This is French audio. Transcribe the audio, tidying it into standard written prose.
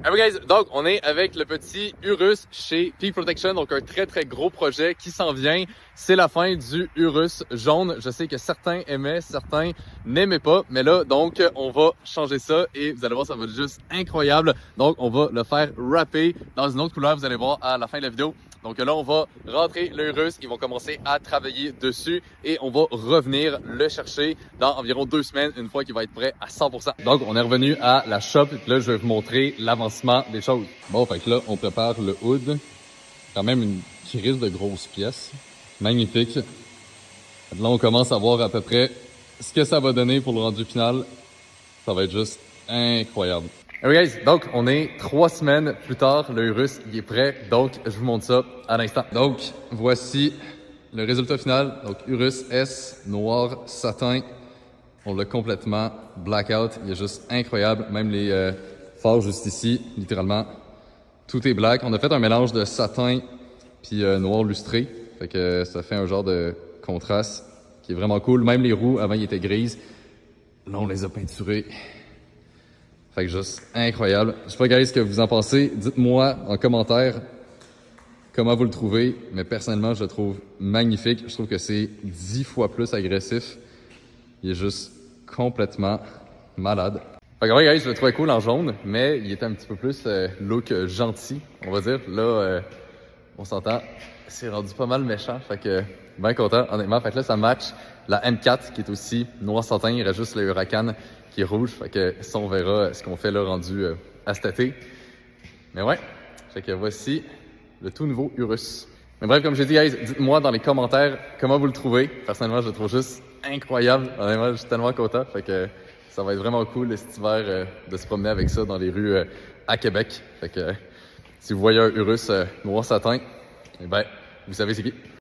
Alright guys, donc on est avec le petit Urus chez Peak Protection, donc un très gros projet qui s'en vient. C'est la fin du Urus jaune. Je sais que certains aimaient, certains n'aimaient pas, mais là donc on va changer ça et vous allez voir, ça va être juste incroyable. Donc on va le faire wrapper dans une autre couleur, vous allez voir à la fin de la vidéo. Donc là, on va rentrer le Urus, ils vont commencer à travailler dessus et on va revenir le chercher dans environ 2 semaines, une fois qu'il va être prêt à 100%. Donc, on est revenu à la shop. Là, je vais vous montrer l'avancement des choses. Bon, fait que là, on prépare le hood. Quand même une crise de grosses pièces. Magnifique. Là, on commence à voir à peu près ce que ça va donner pour le rendu final. Ça va être juste incroyable. Alright guys, donc on est 3 semaines plus tard, le Urus il est prêt, donc je vous montre ça à l'instant. Donc voici le résultat final, donc Urus S, noir, satin, on l'a complètement blackout, il est juste incroyable, même les phares juste ici, littéralement, tout est black. On a fait un mélange de satin puis noir lustré, fait que ça fait un genre de contraste qui est vraiment cool, même les roues avant ils étaient grises, là on les a peinturées. Fait que juste incroyable. Je sais pas guys ce que vous en pensez. Dites-moi en commentaire comment vous le trouvez. Mais personnellement, je le trouve magnifique. Je trouve que c'est 10 fois plus agressif. Il est juste complètement malade. Fait que ouais guys, je le trouvais cool en jaune, mais il était un petit peu plus look gentil, on va dire. Là, on s'entend, c'est rendu pas mal méchant. Fait que bien content, honnêtement. Fait que là, ça match la M4 qui est aussi noir satin. Il reste juste le Huracan qui est rouge. Fait que ça, on verra ce qu'on fait là rendu à cet été. Mais ouais, fait que voici le tout nouveau Urus. Mais bref, comme j'ai dit, guys, dites-moi dans les commentaires comment vous le trouvez. Personnellement, je le trouve juste incroyable. Honnêtement, je suis tellement content. Fait que ça va être vraiment cool cet hiver de se promener avec ça dans les rues à Québec. Fait que si vous voyez un Urus noir satin, eh ben, vous savez c'est qui.